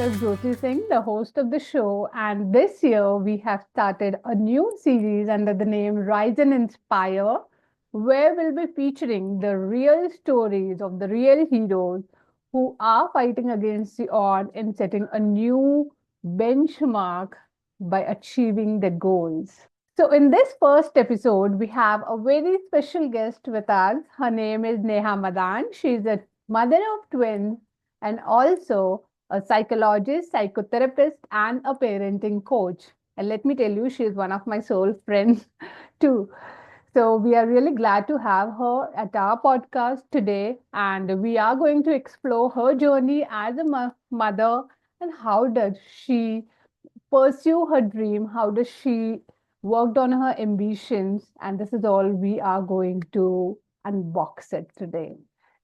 myself, Jyoti Singh, the host of the show, and this year we have started a new series under the name Rise and Inspire, where we'll be featuring the real stories of the real heroes who are fighting against the odds and setting a new benchmark by achieving their goals. So, in this first episode, we have a very special guest with us. Her name is Neha Madan. She's a mother of twins and also a psychologist, psychotherapist, and a parenting coach. And let me tell you, she is one of my soul friends too. So, we are really glad to have her at our podcast today. And we are going to explore her journey as a mother and how does she pursue her dream, how does she worked on her ambitions, and this is all we are going to unbox it today.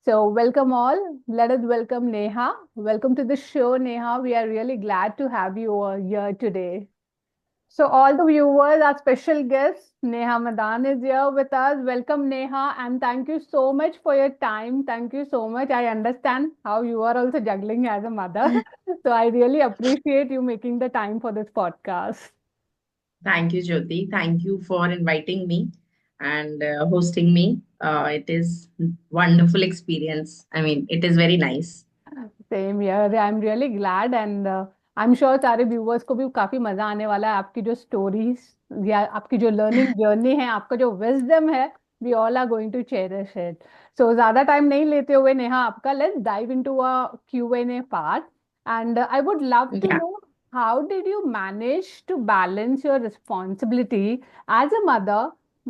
So welcome all. Let us welcome Neha. Welcome to the show, Neha. We are really glad to have you all here today. So all the viewers, our special guest Neha Madan is here with us. Welcome, Neha, and thank you so much for your time. Thank you so much. I understand how you are also juggling as a mother. So I really appreciate you making the time for this podcast. Thank you, Jyoti. Thank you for inviting me and hosting me. It is wonderful experience. I mean, it is very nice. Same यार I am really glad and I am sure सारे viewers को भी काफी मजा आने वाला है आपकी जो स्टोरीज या आपकी जो लर्निंग जर्नी है आपका जो विजडम है we all are going to cherish it so ज्यादा टाइम नहीं लेते हुए नेहा आपका let's dive into a Q&A part and I would love to Yeah. No how did you manage to balance your responsibility as a mother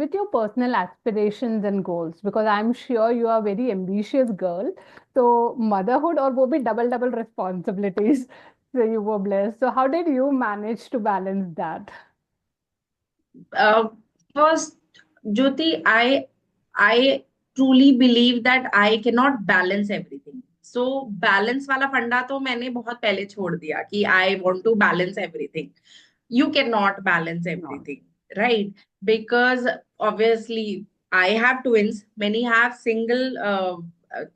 with your personal aspirations and goals because I'm sure you are a very ambitious girl so motherhood और वो भी double responsibilities. So you were blessed. So how did you manage to balance that? Uh, First, Jyoti, I truly believe that I cannot balance everything. So balance वाला फंडा तो मैंने बहुत पहले छोड़ दिया कि I want to balance everything. You cannot balance No. everything, right? Because obviously I have twins. Many have single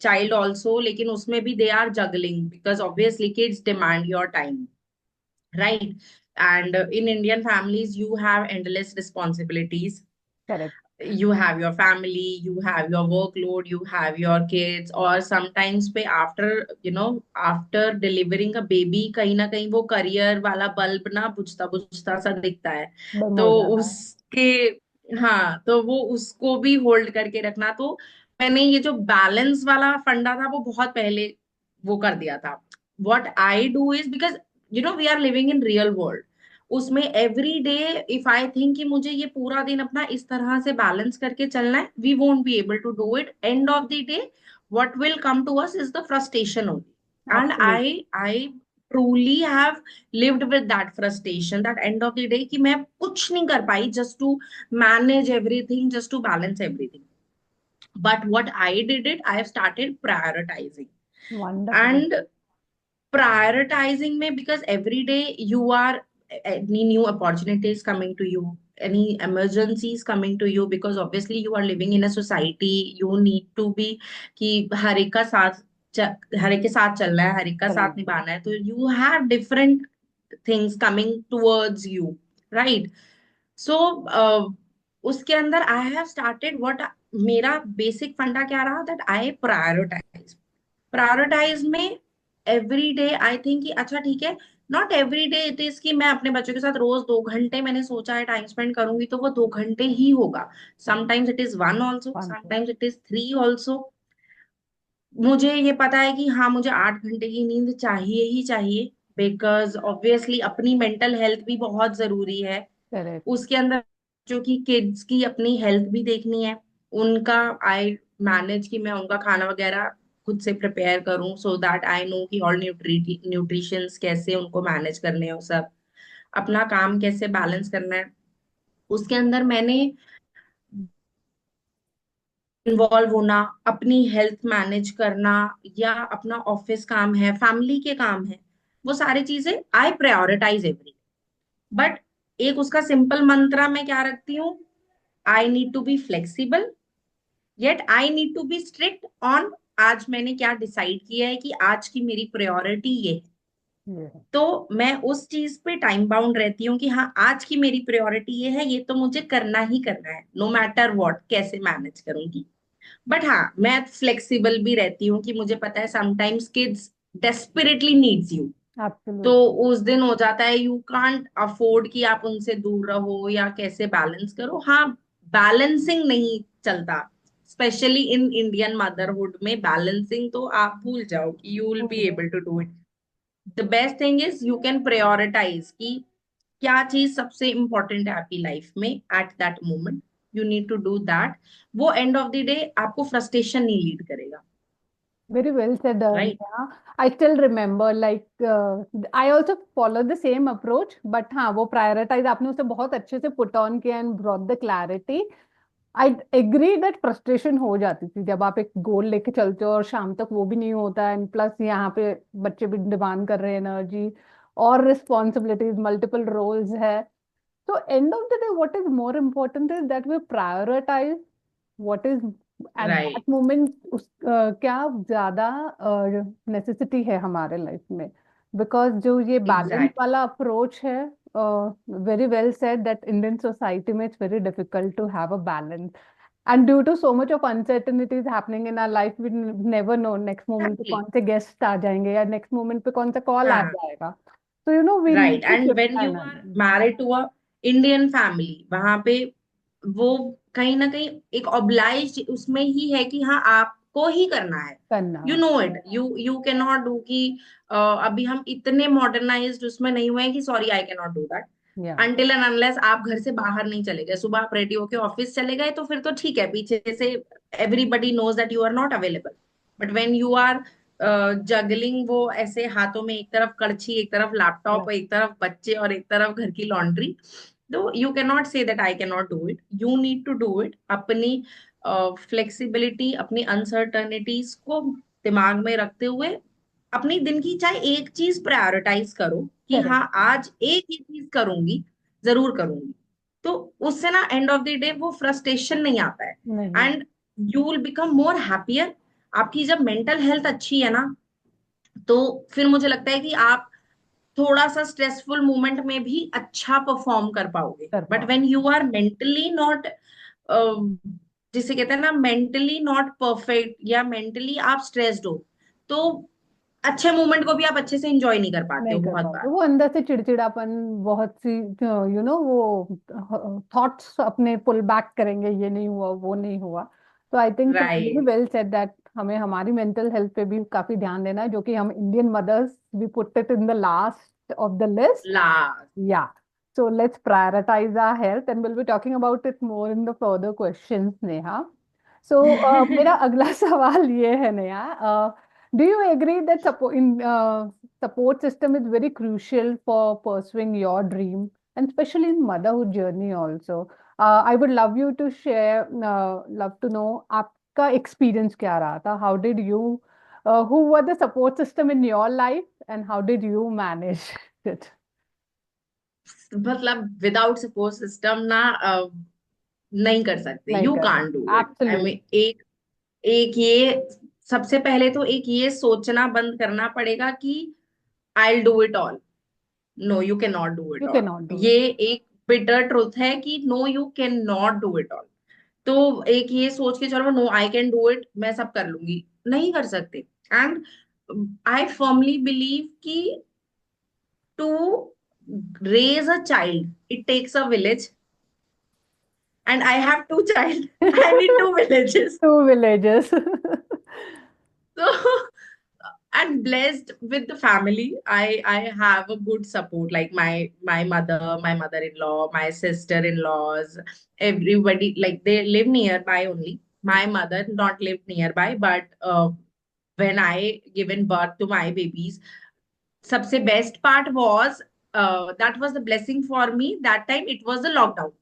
child also, लेकिन उसमें भी they are juggling because obviously kids demand your time, right? And in Indian families, you have endless responsibilities. Correct. You have your family, you have your workload, you have your kids, or sometimes पे after delivering a baby कहीं ना कहीं वो career वाला bulb ना बुझता बुझता सा दिखता है. बंद तो हो जाता है. उसके हाँ, तो वो उसको भी होल्ड करके रखना. तो मैंने ये जो बैलेंस वाला फंडा था वो बहुत पहले वो कर दिया था. What I do is because we are living in real world. उसमें every day if I think कि मुझे ये पूरा दिन अपना इस तरह से बैलेंस करके चलना है, we won't be able to do it. End of the day what will come to us is the frustration only. And Absolutely. I truly have lived with that frustration that end of the day कि मैं कुछ नहीं कर पाई just to manage everything, just to balance everything. But what I did it, I have started prioritizing. Wonderful. And prioritizing me because every day you are any new opportunities coming to you, any emergencies coming to you, because obviously you are living in a society. You need to be कि हर एक का साथ हर एक के साथ चलना है, हर एक का साथ Correct. निभाना है. तो you have different things coming towards you, right? So उसके अंदर I have started what मेरा बेसिक फंडा क्या रहा, that I प्रायोरिटाइज में एवरी डे आई थिंक कि अच्छा ठीक है. Not every day it is कि मैं अपने बच्चों के साथ रोज 2 घंटे मैंने सोचा है टाइम स्पेंड करूंगी तो वो 2 घंटे ही होगा. Sometimes it is one also, Wonderful. Sometimes it is three also. मुझे ये पता है कि हाँ, मुझे 8 घंटे की नींद चाहिए ही चाहिए, बिकॉज ऑब्वियसली अपनी मेंटल हेल्थ भी बहुत जरूरी है. Correct. उसके अंदर जो कि किड्स की अपनी हेल्थ भी देखनी है. उनका आई मैनेज कि मैं उनका खाना वगैरह खुद से प्रिपेयर करूं, सो दैट आई नो कि ऑल न्यूट्रिशंस कैसे उनको मैनेज करने हैं, वो सब अपना काम कैसे बैलेंस करना है. उसके अंदर मैंने इन्वॉल्व होना, अपनी हेल्थ मैनेज करना, या अपना ऑफिस काम है, फैमिली के काम है, वो सारी चीजें आई प्रायोरिटाइज एवरी. बट एक उसका सिंपल मंत्रा मैं क्या रखती हूँ, I need to be flexible, yet I need to be strict on आज मैंने क्या डिसाइड किया है कि आज की मेरी प्रायोरिटी ये है. Yeah. तो मैं उस चीज पे टाइम बाउंड रहती हूँ कि हाँ आज की मेरी प्रायोरिटी ये है, ये तो मुझे करना ही करना है, नो मैटर व्हाट, कैसे मैनेज करूंगी। बट हाँ, मैं फ्लेक्सिबल भी रहती हूँ कि मुझे पता है sometimes kids desperately needs you. तो Absolutely. उस दिन हो जाता है यू कांट अफोर्ड कि आप उनसे दूर रहो या कैसे बैलेंस करो। हाँ, बैलेंसिंग नहीं चलता, स्पेशली इन इंडियन मदरहुड में बैलेंसिंग तो आप भूल जाओ कि you will be Mhm. Able to do it. The best thing is you can prioritize कि क्या चीज सबसे इंपॉर्टेंट है आपकी लाइफ में at that moment, you need to do that. वो एंड ऑफ द डे आपको फ्रस्ट्रेशन नहीं लीड करेगा। Very well said, right. Neha. I still remember, like, I also follow the same approach, but हाँ, वो prioritize आपने उसे बहुत अच्छे से put on किया and brought the clarity. I agree that frustration हो जाती थी जब आप एक गोल लेके चलते हो और शाम तक वो भी नहीं होता, एंड प्लस यहाँ पे बच्चे भी डिमांड कर रहे हैं एनर्जी और रिस्पॉन्सिबिलिटीज, मल्टीपल रोल्स है। तो end of the day what is more important is that we prioritize what is at that right. Moment, उस क्या ज्यादा नेसेसिटी है हमारे लाइफ में। बिकॉज जो ये बैलेंस एग्जैक्टली। वाला अप्रोच है, very well said that Indian society में it's very difficult to have a balance. And due to so much of uncertainties happening in our life, we never know next moment पे exactly. कौन से guest आ जाएंगे या next moment पे कौन सा call आ हाँ। जाएगा। तो we need right. to and shift when our you are energy. Married to a Indian family, वहां पे वो कहीं ना कहीं एक ऑब्लाइज उसमें ही है कि हाँ आपको ही करना है। करना। You know it, you can not do कि अभी हम इतने मॉडर्नाइज्ड उसमें नहीं हुए हैं कि sorry I can not do that. या अनटिल एंड अनलेस आप घर से बाहर नहीं चले गए, सुबह आप रेडी होके ऑफिस चले गए तो फिर तो ठीक है, पीछे से everybody knows that you are not available. But when you are juggling वो ऐसे हाथों में, एक तरफ कड़छी, एक तरफ लैपटॉप, एक तरफ बच्चे और एक तरफ घर की लॉन्ड्री, तो you can not say that I can not do it. You need to do it. अपनी फ्लेक्सिबिलिटी, अपनी अनसर्टनिटीज को दिमाग में रखते हुए अपनी दिन की चाहे एक चीज प्रायोरिटाइज करो कि हाँ करेक्ट। आज एक ही चीज करूंगी, जरूर करूंगी। तो उससे ना एंड ऑफ द डे वो फ्रस्ट्रेशन नहीं आता है, नहीं। And you will become more happier. आपकी जब मेंटल हेल्थ अच्छी है ना, तो फिर मुझे लगता है कि आप थोड़ा सा स्ट्रेसफुल मोमेंट में भी अच्छा परफॉर्म कर पाओगे। कर बट पाओ। When you are mentally not, जिसे कहते हैं ना मेंटली नॉट परफेक्ट या मेंटली आप स्ट्रेस्ड हो, तो अच्छे मोमेंट को भी आप अच्छे से इंजॉय नहीं कर पाते नहीं हो कर बहुत पाते, बार। वो अंदर से चिड़चिड़ापन, बहुत सी वो थॉट्स अपने पुल बैक करेंगे, ये नहीं हुआ, वो नहीं हुआ। तो I think very right. Well said that हमें हमारी मेंटल हेल्थ पे भी काफी ध्यान देना है, जो कि हम Indian mothers we put it in the last of the list. Last. Yeah. So let's prioritize our health, and we'll be talking about it more in the further questions, Neha. So, मेरा अगला सवाल ये है, Neha, do you agree that support system is very crucial for pursuing your dream, and especially in motherhood journey also? I would love you to share, love to know आपका experience क्या रहा था? How did you, who were the support system in your life, and how did you manage it? मतलब without support system ना नहीं कर सकते, नहीं यू कर कांट डू सकते, इट। I absolute. मीन एक एक ये सबसे पहले तो एक ये सोचना बंद करना पड़ेगा कि I do it all. No, you can not do it you can all. Not do ये इट। एक बिटर ट्रुथ है कि no, you can not do it all. तो एक ये सोच के चलो no I can do it, मैं सब कर लूंगी, नहीं कर सकते। एंड आई फर्मली बिलीव कि to raise a child it takes a village, and I have two child. I need two villages. Two villages. So and blessed with the family. I have a good support like my mother, my mother-in-law, my sister-in-laws, everybody like they live nearby only. My mother not live nearby, but when I given birth to my babies, सबसे best part was that was the blessing for me. That time it was the lockdown.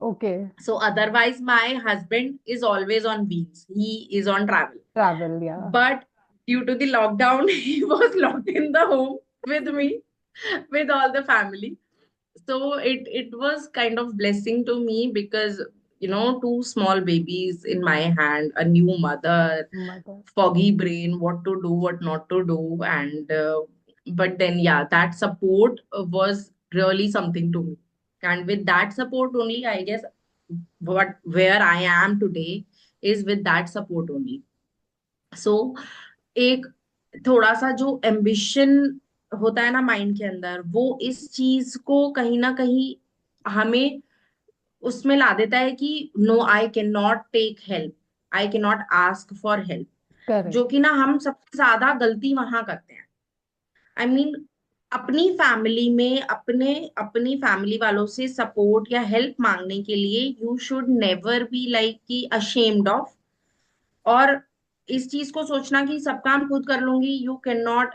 Okay, So otherwise, my husband is always on wheels. He is on travel. travel, yeah. But due to the lockdown, he was locked in the home with me, with all the family. So it was kind of blessing to me because two small babies in my hand, a new mother, Mother. foggy brain, what to do, what not to do, and but then yeah, that support was really something to me. And with that support only, I guess what where I am today is with that support only. सो एक थोड़ा सा जो ambition होता है ना mind के अंदर, वो इस चीज को कहीं ना कहीं हमें उसमें ला देता है कि no, I can not take help, I can not ask for help. Correct. जो कि ना हम सबसे ज्यादा गलती वहां करते हैं। आई I मीन mean, अपनी फैमिली में अपने अपनी फैमिली वालों से सपोर्ट या हेल्प मांगने के लिए you should never be like कि अशेम्ड ऑफ, और इस चीज को सोचना कि सब काम खुद कर लूंगी, you can not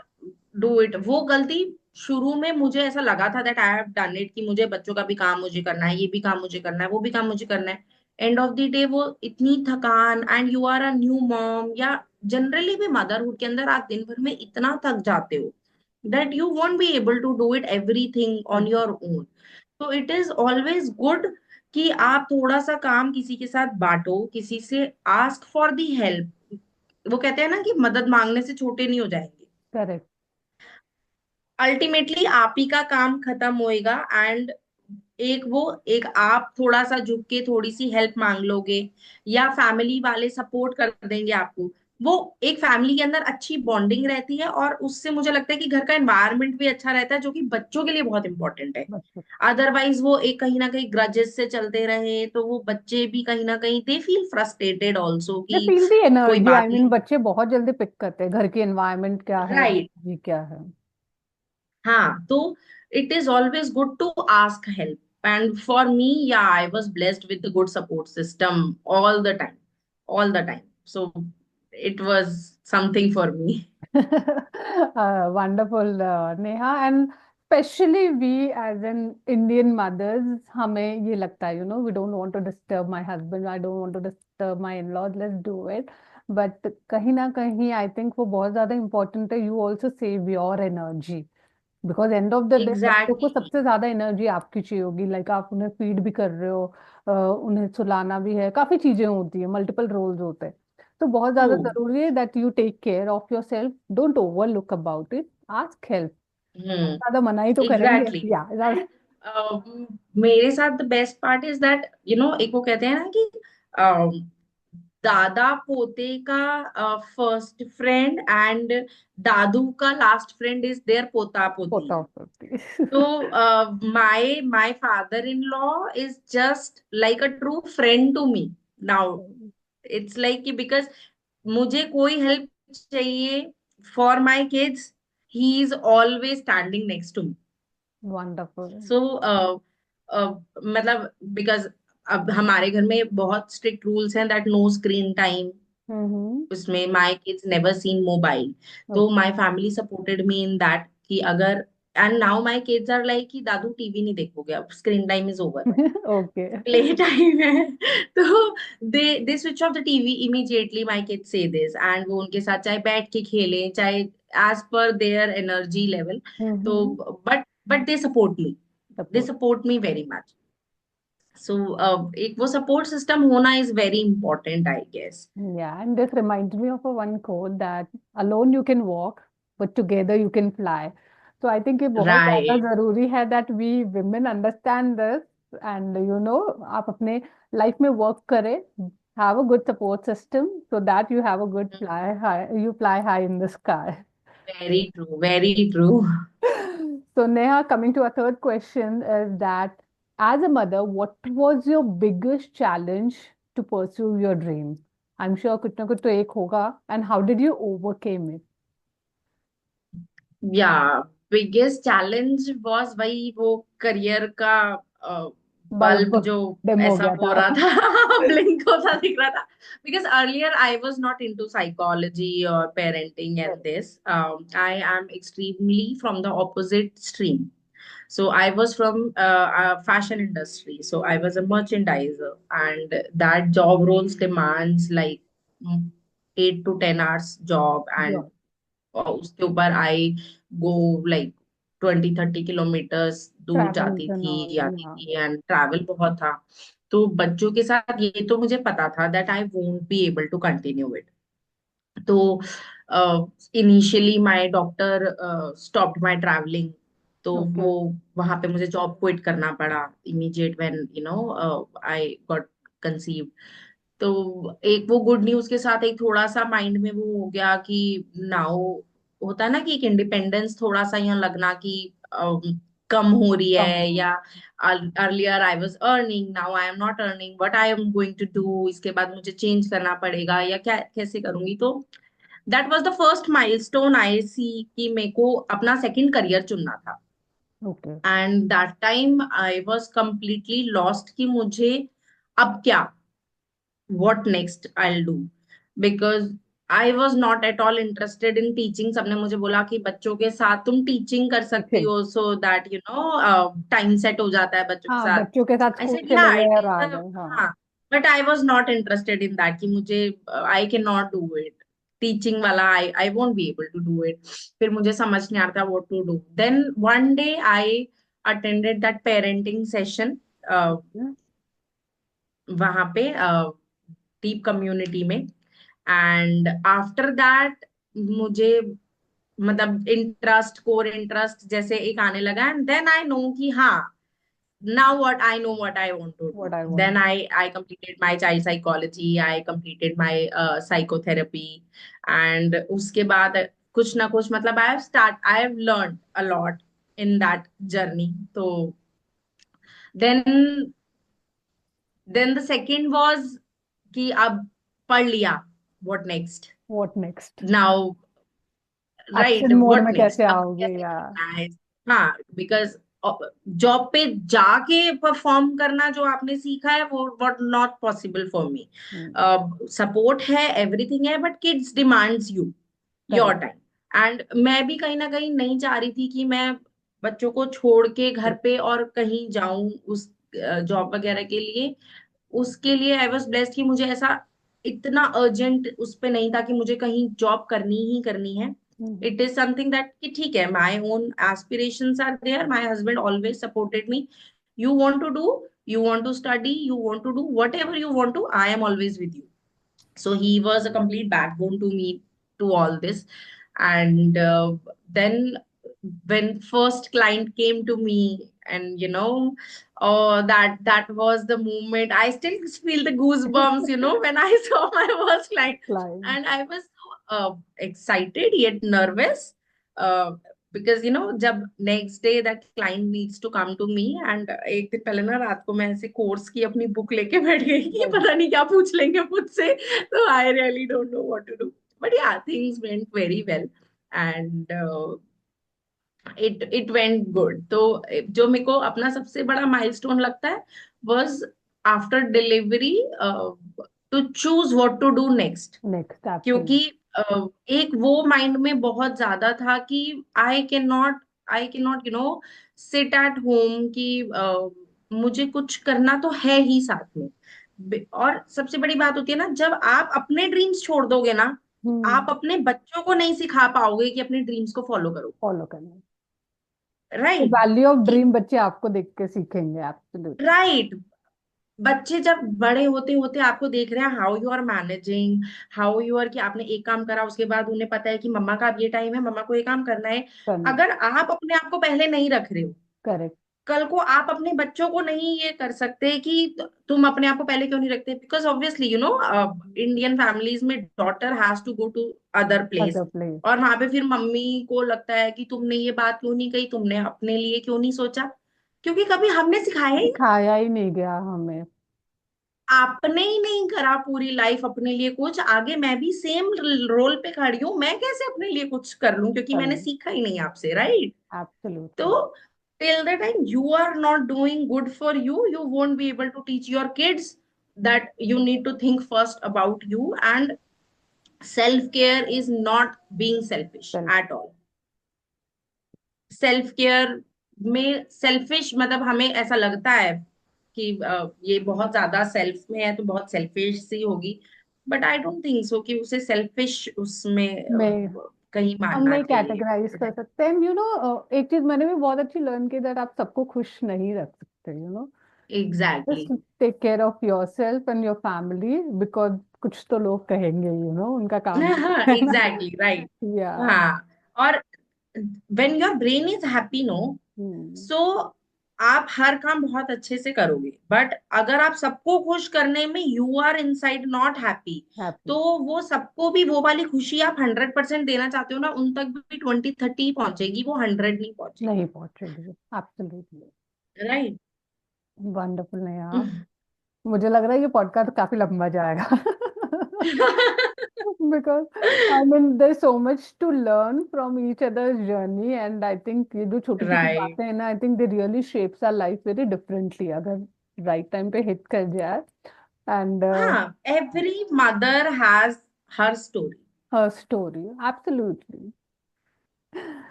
do it. वो गलती शुरू में मुझे ऐसा लगा था that I have done it, कि मुझे बच्चों का भी काम मुझे करना है, ये भी काम मुझे करना है, वो भी काम मुझे करना है। एंड ऑफ द डे वो इतनी थकान, and you are a new mom, या जनरली भी मदरहुड के अंदर आप दिन भर में इतना थक जाते हो that you won't be able to do it everything on your own. तो इट इज ऑलवेज गुड कि आप थोड़ा सा काम किसी के साथ बांटो, किसी से आस्क फॉर दी हेल्प। वो कहते हैं ना कि मदद मांगने से छोटे नहीं हो जाएंगे। करेक्ट। अल्टीमेटली आप ही का काम खत्म होएगा, एंड एक आप थोड़ा सा झुक के थोड़ी सी हेल्प मांग लोगे, या फैमिली वाले सपोर्ट कर देंगे आपको, वो एक फैमिली के अंदर अच्छी बॉन्डिंग रहती है, और उससे मुझे लगता है कि घर का एनवायरनमेंट भी अच्छा रहता है, जो कि बच्चों के लिए बहुत इंपॉर्टेंट है। बच्चों अदरवाइज वो एक कहीं ना कहीं ग्रजेस से चलते रहे, तो वो बच्चे भी कहीं ना कहीं they feel frustrated also they कि फील दी कोई एनर्जी, आई बात मीन नहीं। बच्चे बहुत जल्दी पिक करते हैं घर की एनवायरनमेंट क्या है, राइट। जी क्या है। हाँ, तो it is always good to ask help, and for me yeah I was blessed with the good support system all the time, all the time. So it was something for me. Wonderful Neha, and specially we as an Indian mothers, हमें ये लगता है, we don't want to disturb my husband, I don't want to disturb my in laws, let's do it. But कहीं ना कहीं I think वो बहुत ज्यादा इंपॉर्टेंट है, you also save your energy, because and of the day बच्चों को exactly. सबसे ज्यादा एनर्जी आपकी चाहिए होगी, लाइक आप उन्हें फीड भी कर रहे हो, उन्हें सुलाना भी है, काफी चीजें होती है, मल्टीपल रोल्स होते हैं। तो बहुत ट्रू। ज्यादा जरूरी है that you take care of yourself, don't overlook about it, ask help. Hmm. ज्यादा मना ही तो करेंगे एग्जैक्टली। या एंड मेरे साथ the best part is that एक वो कहते हैं ना कि दादा पोते का फर्स्ट फ्रेंड, एंड दादू का लास्ट फ्रेंड इज देयर पोता पोती। होता होती। तो my father-in-law is just like a true friend to me now. It's like कि because मुझे कोई हेल्प चाहिए for my kids, he is always standing next to me. Wonderful. So मतलब बिकॉज अब हमारे घर में बहुत स्ट्रिक्ट रूल्स हैं that no screen time, hmm. उसमें my kids never seen mobile. तो my family supported me in that कि अगर, and now my kids are like कि दादू टीवी नहीं देखोगे, अब screen time is over, okay. Play time है। तो they switch off the TV immediately, my kids say this, and वो उनके साथ चाहे बैठ के खेले, चाहे as per there energy level. तो hmm. But they support me, they support. Support me very much. So एक वो सपोर्ट सिस्टम होना is very important I guess. Yeah, and this reminds me of a one quote that alone you can walk, but together you can fly. So I think ये बहुत ज़्यादा right. ज़रूरी है that we women understand this, and आप अपने life में work करें, have a good support system so that you have a good fly high, you fly high in the sky. Very true, very true. So Neha, coming to our third question is that as a mother, what was your biggest challenge to pursue your dream? I'm sure कुछ ना कुछ तो एक होगा, and how did you overcame it? या biggest challenge was वही वो career का बल्ब बल्ब जो डिम हो ऐसा गया हो था। रहा था, ब्लिंक होता दिख रहा था। Because earlier I was not into psychology और parenting and this, I am extremely from the opposite stream. So I was from fashion industry. So I was a merchandiser, and that job roles demands like 8 to 10 hours job, and जो उसके ऊपर आई go like 20-30 kilometres दूर जाती travel थी, आती हाँ। थी, and travel बहुत था। तो बच्चों के साथ ये तो मुझे पता था that I won't be able to continue it. तो initially my doctor stopped my travelling, तो वो Okay. वहां पे मुझे जॉब क्विट करना पड़ा immediate when I got conceived. तो एक वो गुड न्यूज के साथ एक थोड़ा सा माइंड में वो हो गया कि नाउ होता है ना कि एक इंडिपेंडेंस थोड़ा सा यहाँ लगना कि कम हो रही कम है, हो। या earlier I was earning, now I am not earning, what I am going to do, इसके बाद मुझे चेंज करना पड़ेगा या क्या कैसे करूंगी। तो that was the first milestone I see कि मेरे को अपना सेकंड करियर चुनना था। Okay. And that time I was completely lost कि मुझे अब क्या, what next I'll do, because I was not at all interested in teaching। सबने मुझे बोला कि बच्चों के साथ तुम टीचिंग कर सकती ठीक। हो, so that टाइम सेट हो जाता है बच्चों के हाँ, साथ। बच्चों के साथ I स्कूल said चले yeah गए it और is आ a, गए, हाँ। हाँ, but I was not interested in that कि मुझे I cannot do it, teaching वाला I won't be able to do it। फिर मुझे समझ नहीं आता what to do। Then one day I attended that parenting session वहां पे डीप कम्युनिटी में। एंड आफ्टर दैट मुझे मतलब इंटरेस्ट, कोर इंटरेस्ट जैसे एक आने लगा, एंड देन आई नो कि हाँ, now what I know what I want to do। What I Then want. I completed my child psychology, I completed my psychotherapy, and उसके बाद कुछ ना कुछ मतलब I have learned a lot in that journey। तो then the second was कि अब पढ़ लिया, what next what next. now, right, action mode what में next, कैसे अब आओगे कैसे या। करना है। हाँ, बिकॉज जॉब पे जाके परफॉर्म करना जो आपने सीखा है वो what not possible for me. Support है, एवरीथिंग है, but kids demands you your correct. Time. And मैं भी कहीं ना कहीं नहीं चाह रही थी कि मैं बच्चों को छोड़ के घर पे और कहीं जाऊं उस जॉब वगैरह के लिए। उसके लिए आई वॉज ब्लेस्ड कि मुझे ऐसा इतना अर्जेंट उस पे नहीं था कि मुझे कहीं जॉब करनी ही करनी है। इट इज समथिंग दैट कि ठीक है, my own aspirations are there, my husband always supported me. You want to do, you want to study, you want to do whatever you want to, I am always with you. So he was a complete backbone to me to all this। And then when first client came to me, and oh, that was the moment, I still feel the goosebumps, when I saw my first client। Client. And I was so excited yet nervous, uh, because जब next day that client needs to come to me, and एक दिन पहले ना रात को मैं ऐसे course की अपनी बुक लेके बैठ गई कि पता नहीं क्या पूछ लेंगे मुझसे। तो I really don't know what to do, but yeah things went very well. And it went good. तो जो मेरे को अपना सबसे बड़ा माइलस्टोन लगता है was after delivery to choose what to do next. Next क्योंकि एब्सोल्युटली। एक वो माइंड में बहुत ज्यादा था कि I can not sit at home कि मुझे कुछ करना तो है ही साथ में। और सबसे बड़ी बात होती है ना, जब आप अपने ड्रीम्स छोड़ दोगे ना, आप अपने बच्चों को नहीं सिखा पाओगे कि अपने ड्रीम्स को फॉलो करो। फॉलो करना। राइट, वैल्यू ऑफ कि ड्रीम बच्चे आपको देख के सीखेंगे, एब्सोल्युटली। राइट, बच्चे जब बड़े होते होते आपको देख रहे हैं how you are managing, how you are, कि आपने एक काम करा उसके बाद उन्हें पता है कि मम्मा का अब ये टाइम है, मम्मा को ये काम करना है। करना। अगर आप अपने आप को पहले नहीं रख रहे हो, करेक्ट। कल को आप अपने बच्चों को नहीं ये कर सकते कि तुम अपने आप को पहले क्यों नहीं रखते। बिकॉज ऑब्वियसली इंडियन फैमिलीज में daughter has to go to other place, other place. और वहां पे फिर मम्मी को लगता है कि तुमने ये बात क्यों नहीं कही, तुमने अपने लिए क्यों नहीं सोचा, क्योंकि कभी हमने सिखाया ही, सिखाया ही नहीं गया हमें। आपने ही नहीं करा पूरी लाइफ अपने लिए कुछ। आगे मैं भी सेम रोल पे खड़ी हूँ, मैं कैसे अपने लिए कुछ कर लूं, क्योंकि मैंने करना। सीखा ही नहीं आपसे, राइट। एब्सोल्युटली। तो till the time you are not doing good for you, you won't be able to teach your kids that you need to think first about you। And self care is not being selfish self. at all। Self care में selfish मतलब हमें ऐसा लगता है कि ये बहुत ज्यादा सेल्फ में है तो बहुत सेल्फिश सी होगी, but I don't think so कि उसे सेल्फिश उसमें में कहीं हम मानना नहीं चाहिए। कैटेगराइज कर सकते हैं, एक चीज मैंने भी बहुत अच्छी लर्न की, दैट आप सबको खुश नहीं रख सकते, exactly. Just take care of yourself and your family, because कुछ तो लोग कहेंगे, उनका काम भी हाँ है ना। Exactly right. या। हाँ, और when your brain is happy no, so आप हर काम बहुत अच्छे से करोगे। बट अगर आप सबको खुश करने में you are inside not happy, happy. तो वो सबको भी वो वाली खुशी आप 100% देना चाहते हो ना, उन तक भी 20-30 पहुंचेगी, वो 100 नहीं पहुंचेगी। नहीं पहुंचेगी। एब्सोल्युटली। राइट। वंडरफुल नेहा। मुझे लग रहा है ये पॉडकास्ट काफी लंबा जाएगा। because I mean there's so much to learn from each other's journey, and I think ये जो छोटी छोटी राइट। बातें हैं ना, I think they really shapes our life very differently अगर right time पे hit कर जाए। And हाँ, every mother has her story. her story, absolutely.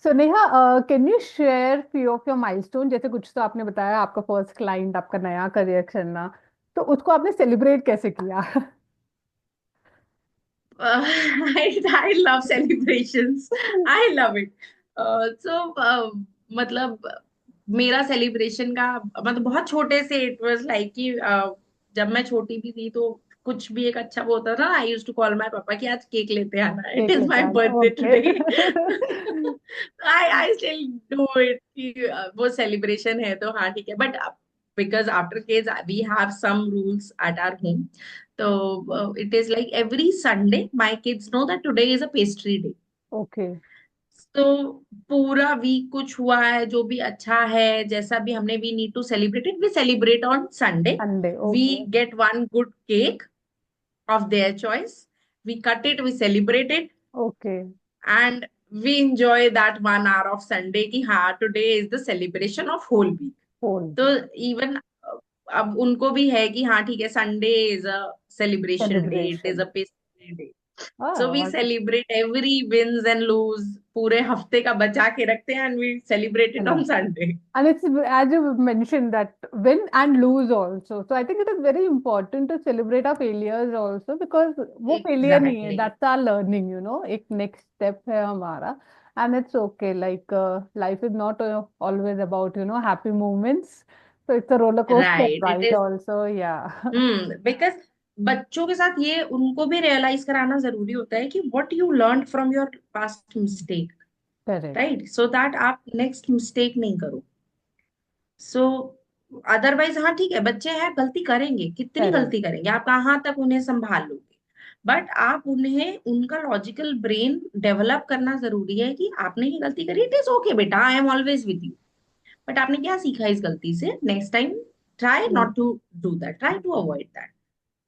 So Neha, can you share few of your milestone? जैसे कुछ तो आपने बताया, आपका फर्स्ट क्लाइंट, आपका नया करियर करना, तो उसको आपने सेलिब्रेट कैसे किया? I love celebrations. I love it. मतलब मेरा सेलिब्रेशन का मतलब बहुत छोटे से, इट वाज लाइक कि जब मैं छोटी भी थी तो कुछ भी एक अच्छा वो होता था ना, I use to call my papa कि आज केक लेते आना, इट केक इज लेके माय आना, birthday okay. Today. I still do it कि वो सेलिब्रेशन है तो हाँ ठीक है। But because after kids we have some rules at our home, so it is like every Sunday, my kids know that today is a pastry day. Okay. तो पूरा week कुछ हुआ है जो भी अच्छा है, जैसा भी हमने, we need to celebrate it, we celebrate on Sunday. Sunday, we okay. Get one good cake of their choice, we cut it, we celebrate it, okay. and we enjoy that 1 hour of Sunday कि हाँ today is the celebration of whole week. Whole तो even अब उनको भी है कि हाँ ठीक है, Sunday is a celebration day, it is celebration. A pastry day. So we हाँ। Celebrate every wins and lose, पूरे हफ्ते का बचा के रखते हैं, and we celebrate it on Sunday. And it's as you mentioned that win and lose also. So I think it is very important to celebrate our failures also, because वो failure नहीं है, एग्जैक्टली। that's our learning, एक next step है हमारा। And it's okay, like life is not always about, happy moments. So it's a roller coaster right, it ride is. also, yeah. Because बच्चों के साथ ये उनको भी रियलाइज कराना जरूरी होता है कि what you learn from your past mistake, Correct. Right, so that आप नेक्स्ट मिस्टेक नहीं करो। सो अदरवाइज हाँ ठीक है, बच्चे हैं, गलती करेंगे, कितनी Correct. गलती करेंगे, आप कहाँ तक उन्हें संभाल लोगे। बट आप उन्हें, उनका लॉजिकल ब्रेन डेवलप करना जरूरी है कि आपने ये गलती करी, इट इज ओके बेटा, I am always with you. But आपने क्या सीखा इस गलती से, next time try Mm. Not to do that, try to avoid that.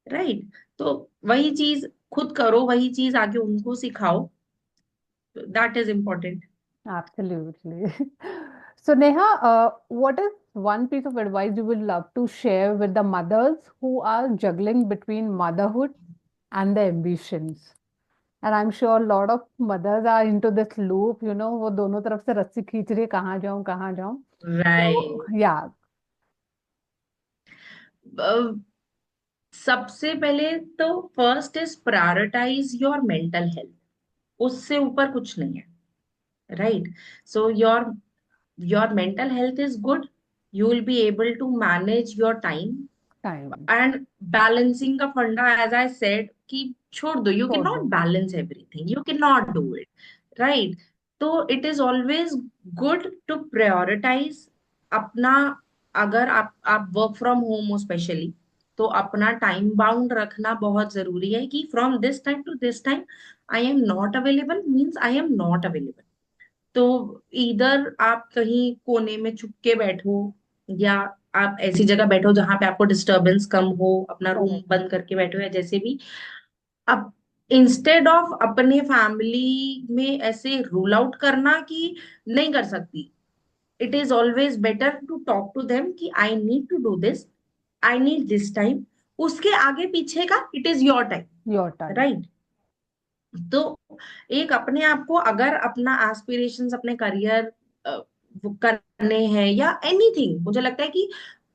Right. तो वही चीज खुद करो, वही चीज आगे उनको सिखाओ, that is important. Absolutely. So, Neha, what is one piece of advice you would love to share with the mothers who are juggling between motherhood and their ambitions? And I'm sure a lot of mothers are into this loop, वो दोनों तरफ से रस्सी खींच रही है, कहाँ जाऊं कहाँ जाऊं। So, right. yeah, सबसे पहले तो first is prioritize your mental health, उससे ऊपर कुछ नहीं है। Right. So your mental health is good, you will be able to manage your time. time. And balancing का फंडा, एज आई सेड कि छोड़ दो, यू कैन छोड़ नॉट दो। Balance everything, you can not do it. Right. तो it is always good to prioritize अपना। अगर आप वर्क फ्रॉम होम हो स्पेशली, तो अपना टाइम बाउंड रखना बहुत जरूरी है कि from this time to this time I am not available, means I am not available. तो इधर आप कहीं कोने में छुप के बैठो, या आप ऐसी जगह बैठो जहां पे आपको डिस्टरबेंस कम हो, अपना रूम Correct. बंद करके बैठो या जैसे भी। अब इंस्टेड ऑफ अपने फैमिली में ऐसे रूल आउट करना कि नहीं कर सकती, it is always better to talk to them कि I need to do this, I need this time. उसके आगे पीछे का it is your time. Your time. Right. तो एक अपने आप को, अगर अपना एस्पिरेशंस, अपने करियर करने हैं या एनीथिंग, मुझे लगता है कि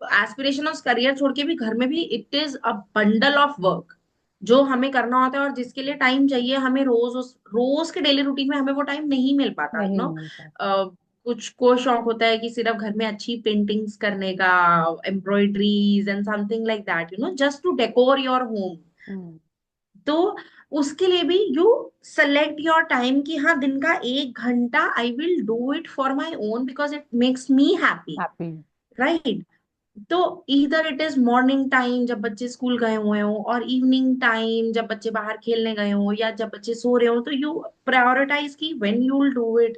एस्पिरेशन और करियर छोड़ के भी घर में भी it is a bundle of work जो हमें करना होता है, और जिसके लिए टाइम चाहिए हमें रोज, उस रोज के डेली रूटीन में हमें वो टाइम नहीं मिल पाता, नहीं मिलता। कुछ को शौक होता है कि सिर्फ घर में अच्छी पेंटिंग्स करने का, embroideries and something like that, just to decor your home. Hmm. तो उसके लिए भी यू सेलेक्ट योर टाइम कि हाँ, दिन का 1 घंटा I will do it for my own because it makes me happy. Happy. Right. तो इधर इट इज मॉर्निंग टाइम जब बच्चे स्कूल गए हुए हो, और इवनिंग टाइम जब बच्चे बाहर खेलने गए हो, या जब बच्चे सो रहे हो, तो यू प्रायोरिटाइज की when you will do it.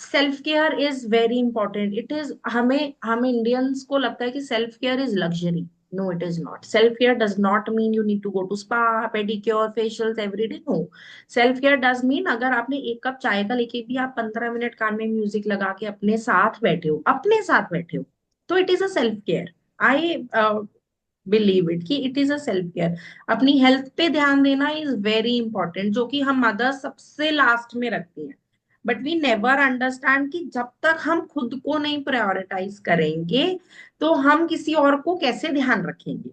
Self care is very important. It is, हमें हम इंडियंस को लगता है कि self care is luxury. No, it is not. Self care does not mean you need to go to spa, pedicure, facials every day. No, self care does mean अगर आपने 1 cup चाय का लेके भी आप 15 मिनट कान में म्यूजिक लगा के अपने साथ बैठे हो, अपने साथ बैठे हो, तो it is a self care. I believe it कि it is a self care. अपनी हेल्थ पे ध्यान देना इज वेरी इंपॉर्टेंट, जो कि हम मदर्स सबसे लास्ट में रखती हैं। बट वी नेवर अंडरस्टैंड कि जब तक हम खुद को नहीं प्रायोरिटाइज करेंगे, तो हम किसी और को कैसे ध्यान रखेंगे।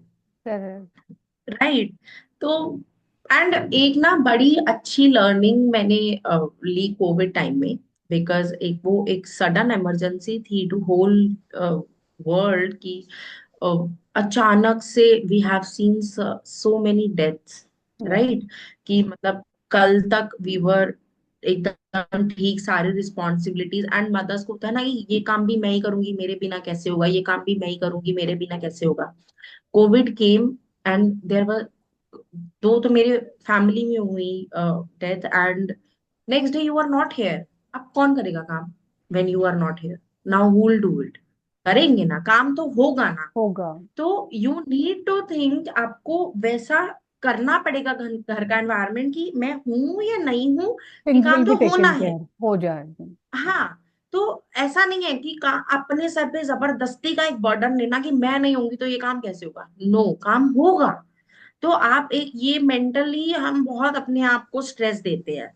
करेक्ट। राइट। तो एंड एक ना बड़ी अच्छी लर्निंग मैंने ली कोविड टाइम में, बिकॉज एक सडन इमरजेंसी थी टू होल वर्ल्ड की। अचानक से we have seen so many deaths. Yeah. Right. कि मतलब कल तक वी वर एकदम ठीक, सारी रिस्पॉन्सिबिलिटीज, एंड मदर्स को होता है ना कि ये काम भी मैं ही करूंगी, मेरे बिना कैसे होगा, ये काम भी मैं ही करूंगी, मेरे बिना कैसे होगा। Covid came and there were दो तो मेरे फैमिली में हुई death, and next day you are not here. अब कौन करेगा काम when you are not here? Now who will do it? करेंगे ना, काम तो होगा ना। होगा। तो यू नीड टू थिंक, आपको वैसा करना पड़ेगा घर घर का एनवायरनमेंट कि मैं हूं या नहीं हूं, कि थिंग्स विल काम बी तो होना टेकन है। केयर, हो जाएगी। हाँ। तो ऐसा नहीं है कि अपने सर पे जबरदस्ती का एक बर्डन लेना कि मैं नहीं होंगी तो ये काम कैसे होगा। नो, काम होगा। तो आप एक ये मेंटली हम बहुत अपने आप को स्ट्रेस देते हैं।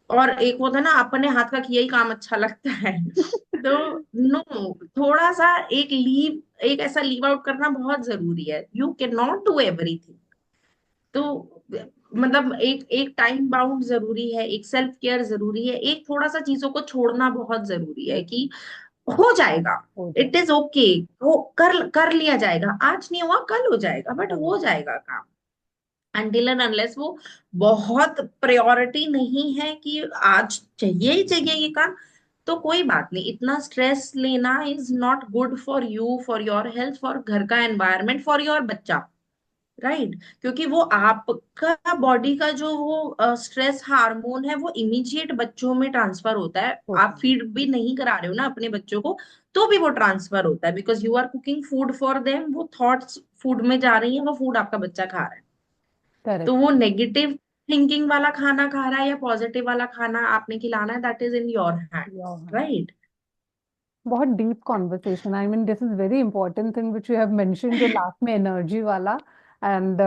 और एक होता है ना, अपने हाथ का किया ही काम अच्छा लगता है। तो नो, थोड़ा सा एक ऐसा लीव आउट करना बहुत जरूरी है। You can not do everything. तो मतलब एक एक टाइम बाउंड जरूरी है, एक सेल्फ केयर जरूरी है, एक थोड़ा सा चीजों को छोड़ना बहुत जरूरी है कि हो जाएगा। हो इट इज ओके। वो कर कर लिया जाएगा, आज नहीं हुआ कल हो जाएगा, बट जाएगा। हो जाएगा काम। अनटिल एंड अनलेस वो बहुत प्रायोरिटी नहीं है कि आज चाहिए ही चाहिए ये काम, तो कोई बात नहीं। इतना स्ट्रेस लेना is not good for you, for your health, for घर का एनवायरनमेंट, फॉर योर बच्चा। राइट। क्योंकि वो आपका बॉडी का जो वो स्ट्रेस हार्मोन है, वो इमीडिएट बच्चों में ट्रांसफर होता है। होता आप फीड भी नहीं करा रहे हो ना अपने बच्चों को, तो भी वो ट्रांसफर होता है, because you are cooking food for them. वो थॉट्स फूड में जा रही हैं, वो फूड आपका बच्चा खा रहा है। तो करेक्ट। वो नेगेटिव थिंकिंग वाला खाना खा रहा है या पॉजिटिव वाला खाना आपने खिलाना है, that is in your hands. Right. बहुत deep conversation, I mean this is very important thing which you have mention, जो लास्ट में एनर्जी वाला। एंड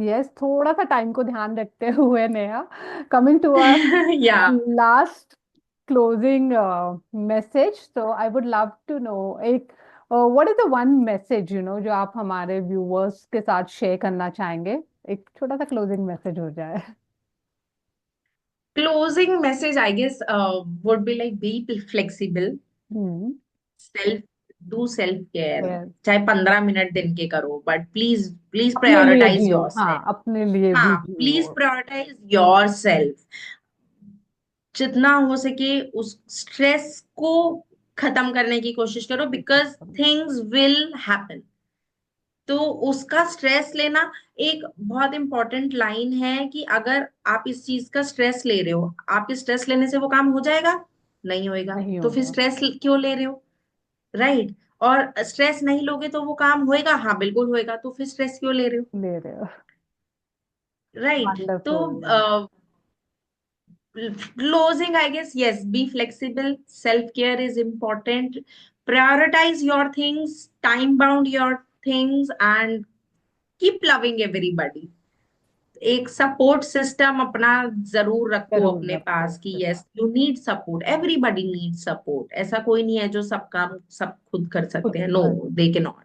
यस, थोड़ा सा टाइम को ध्यान रखते हुए नेहा, कमिंग टू आवर या last closing message, so I would love to know एक what is the one message जो आप हमारे व्यूअर्स के साथ शेयर करना चाहेंगे? एक छोटा सा क्लोजिंग मैसेज हो जाए। Closing message I guess would be like, be flexible, hmm. Self do self care. Yes. चाहे 15 मिनट दिन के करो, बट प्लीज प्लीज अपने लिए प्रायोरिटाइज जियो, योर हाँ, सेल्फ। अपने लिए भी हाँ, जियो। Please prioritize yourself. जितना हो सके उस स्ट्रेस को खत्म करने की कोशिश करो, बिकॉज थिंग्स विल हैपन। तो उसका स्ट्रेस लेना, एक बहुत इंपॉर्टेंट लाइन है कि अगर आप इस चीज का स्ट्रेस ले रहे हो, आपके स्ट्रेस लेने से वो काम हो जाएगा? नहीं होएगा। नहीं तो फिर होगा। स्ट्रेस क्यों ले रहे हो? राइट। और स्ट्रेस नहीं लोगे तो वो काम होएगा? हाँ, बिल्कुल होएगा। तो फिर स्ट्रेस क्यों ले रहे हो? ले रहे हो। राइट। तो wonderful. closing, I guess, yes, be flexible. Self care is important. Prioritize your things, time bound your things, and keep loving everybody. एक सपोर्ट सिस्टम अपना जरूर रखो जरूर अपने रखो। पास कि yes, you need support, everybody need support. ऐसा कोई नहीं है जो सब काम सब खुद कर खुद सकते हैं। नो, कर। दे के not.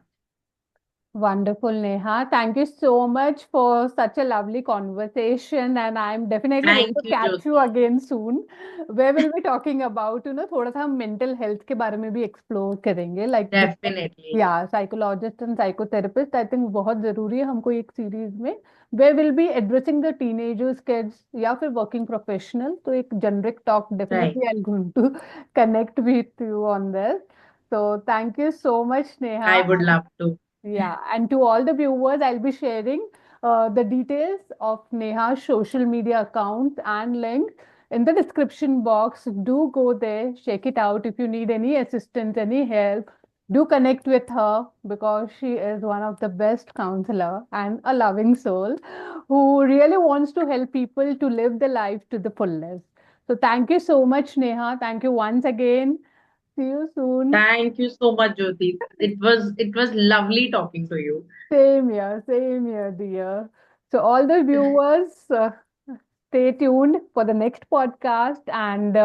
Wonderful, Neha. Thank you so much for such a lovely conversation, and I'm definitely going thank to you catch you Jyoti. again soon, where we'll be talking about, थोड़ा सा हम mental health के बारे में भी explore करेंगे, like definitely. yeah, psychologist and psychotherapist. I think बहुत जरूरी है हमको एक series में, where we'll be addressing the teenagers, kids, या फिर working professional. तो एक generic talk right. definitely I'm going to connect with you on this. So thank you so much, Neha. I would love to. Yeah, and to all the viewers, I'll be sharing the details of Neha's social media accounts and links in the description box. Do go there, check it out. If you need any assistance, any help, do connect with her because she is one of the best counselor and a loving soul who really wants to help people to live the life to the fullest. So thank you so much, Neha. Thank you once again. See you soon. Thank you so much Jyoti. It was lovely talking to you. Same here, dear. So, all the viewers, stay tuned for the next podcast. And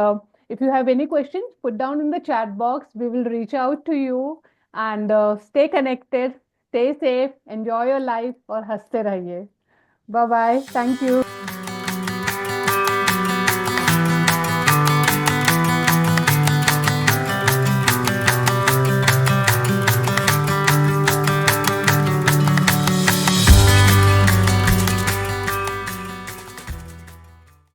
if you have any questions, put down in the chat box. We will reach out to you and stay connected, stay safe, enjoy your life, और हंसते रहिए. Bye bye. Thank you.